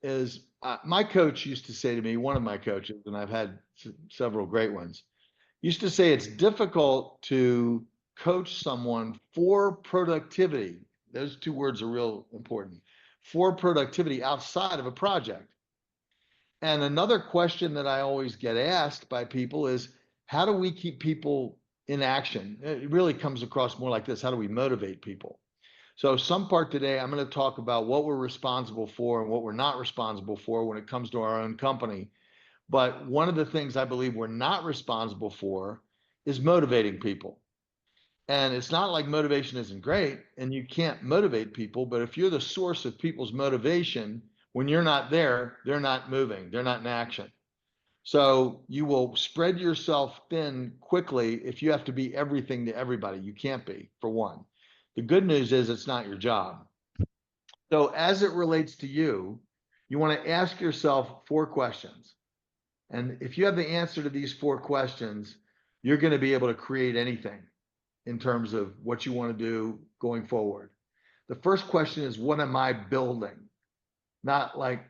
is my coach used to say to me, one of my coaches, and I've had several great ones, used to say it's difficult to coach someone for productivity. Those two words are real important. For productivity outside of a project. And another question that I always get asked by people is, how do we keep people in action? It really comes across more like this. How do we motivate people? So some part today, I'm going to talk about what we're responsible for and what we're not responsible for when it comes to our own company. But one of the things I believe we're not responsible for is motivating people. And it's not like motivation isn't great and you can't motivate people, but if you're the source of people's motivation, when you're not there, they're not moving, they're not in action. So you will spread yourself thin quickly if you have to be everything to everybody. You can't be, for one. The good news is it's not your job. So as it relates to you, you want to ask yourself 4 questions. And if you have the answer to these 4 questions, you're going to be able to create anything in terms of what you want to do going forward. The first question is, what am I building? Not like,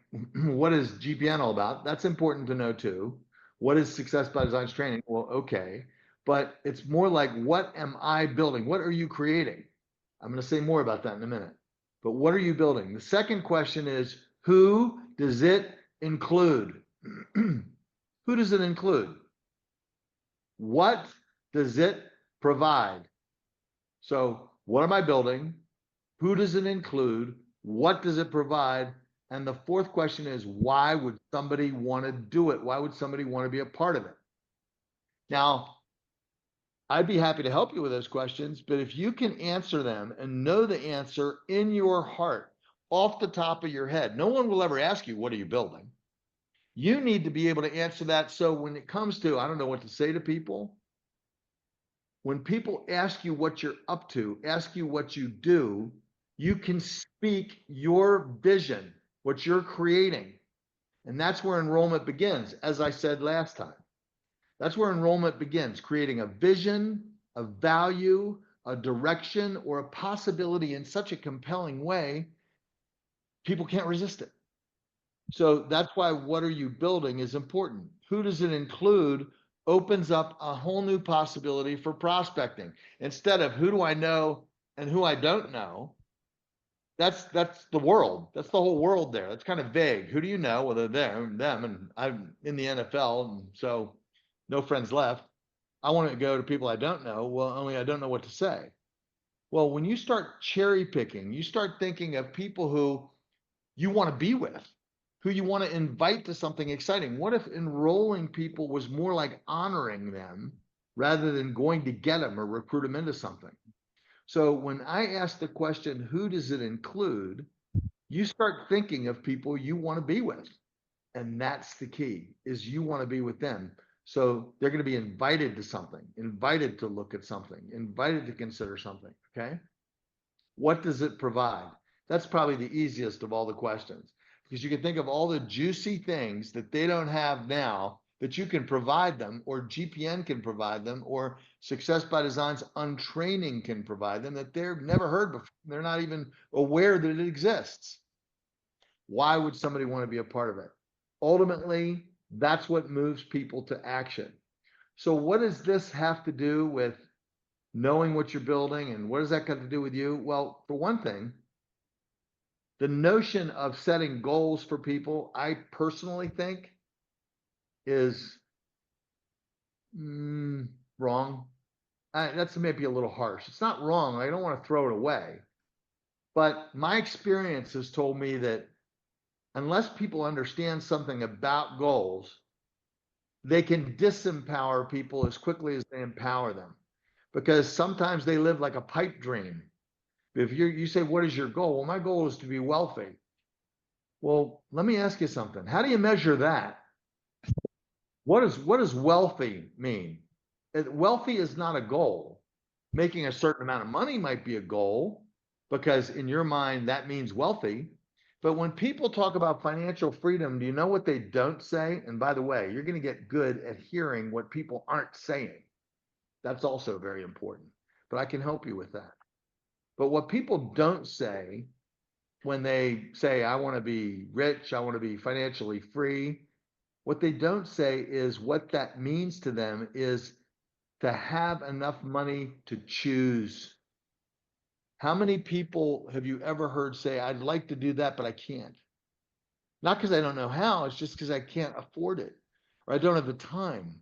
what is GPN all about? That's important to know too. What is Success by Design training? Well, okay. But it's more like, what am I building? What are you creating? I'm going to say more about that in a minute. But what are you building? The second question is, who does it include? Who does it include? What does it provide? So, what am I building? Who does it include? What does it provide? And the fourth question is, why would somebody want to do it? Why would somebody want to be a part of it? Now, I'd be happy to help you with those questions, but if you can answer them and know the answer in your heart, off the top of your head, no one will ever ask you, what are you building? You need to be able to answer that. So when it comes to, I don't know what to say to people, when people ask you what you're up to, ask you what you do, you can speak your vision, what you're creating. And that's where enrollment begins, as I said last time. That's where enrollment begins, creating a vision, a value, a direction, or a possibility in such a compelling way, people can't resist it. So that's why what are you building is important. Who does it include opens up a whole new possibility for prospecting. Instead of who do I know and who I don't know, that's the world. That's the whole world there. That's kind of vague. Who do you know? Well, they're them, and I'm in the NFL, and so no friends left. I want to go to people I don't know. Well, only I don't know what to say. Well, when you start cherry picking, you start thinking of people who you want to be with, who you want to invite to something exciting. What if enrolling people was more like honoring them rather than going to get them or recruit them into something? So when I ask the question, who does it include? You start thinking of people you want to be with. And that's the key, is you want to be with them. So they're going to be invited to something, invited to look at something, invited to consider something. Okay. What does it provide? That's probably the easiest of all the questions, because you can think of all the juicy things that they don't have now that you can provide them, or GPN can provide them, or Success by Design's untraining can provide them that they've never heard before. They're not even aware that it exists. Why would somebody want to be a part of it? Ultimately, that's what moves people to action. So what does this have to do with knowing what you're building, and what does that got to do with you? Well, for one thing, the notion of setting goals for people, I personally think is wrong. That's maybe a little harsh. It's not wrong. I don't want to throw it away. But my experience has told me that unless people understand something about goals, they can disempower people as quickly as they empower them, because sometimes they live like a pipe dream. If you say, what is your goal? Well, my goal is to be wealthy. Well, let me ask you something. How do you measure that? What does wealthy mean? Wealthy is not a goal. Making a certain amount of money might be a goal, because in your mind that means wealthy. But when people talk about financial freedom, do you know what they don't say? And by the way, you're going to get good at hearing what people aren't saying. That's also very important. But I can help you with that. But what people don't say, when they say, I want to be rich, I want to be financially free, what they don't say is what that means to them is to have enough money to choose. How many people have you ever heard say, I'd like to do that, but I can't? Not because I don't know how, it's just because I can't afford it or I don't have the time.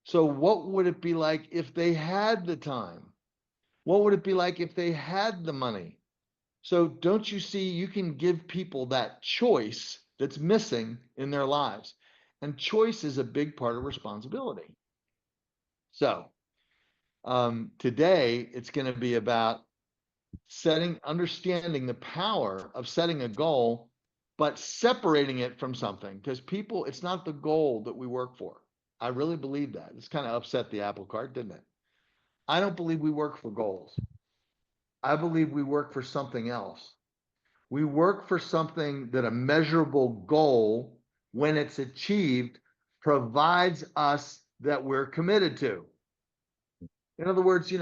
So, what would it be like if they had the time? What would it be like if they had the money? So, don't you see, you can give people that choice that's missing in their lives. And choice is a big part of responsibility. So, today it's going to be about understanding the power of setting a goal, but separating it from something. Because people, it's not the goal that we work for. I really believe that. It's kind of upset the apple cart, didn't it? I don't believe we work for goals. I believe we work for something else. We work for something that a measurable goal, when it's achieved, provides us that we're committed to. In other words,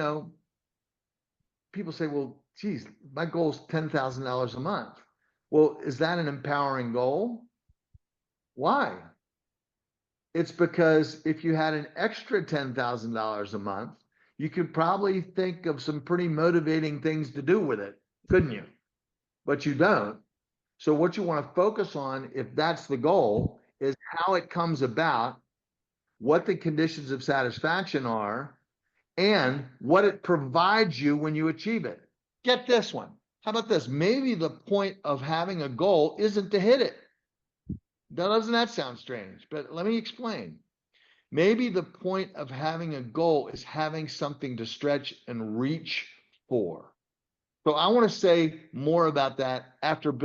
people say, well, geez, my goal is $10,000 a month. Well, is that an empowering goal? Why? It's because if you had an extra $10,000 a month, you could probably think of some pretty motivating things to do with it, couldn't you? But you don't. So what you want to focus on, if that's the goal, is how it comes about, what the conditions of satisfaction are, and what it provides you when you achieve it. Get this one. How about this? Maybe the point of having a goal isn't to hit it. Doesn't that sound strange? But let me explain. Maybe the point of having a goal is having something to stretch and reach for. So I want to say more about that after Bill.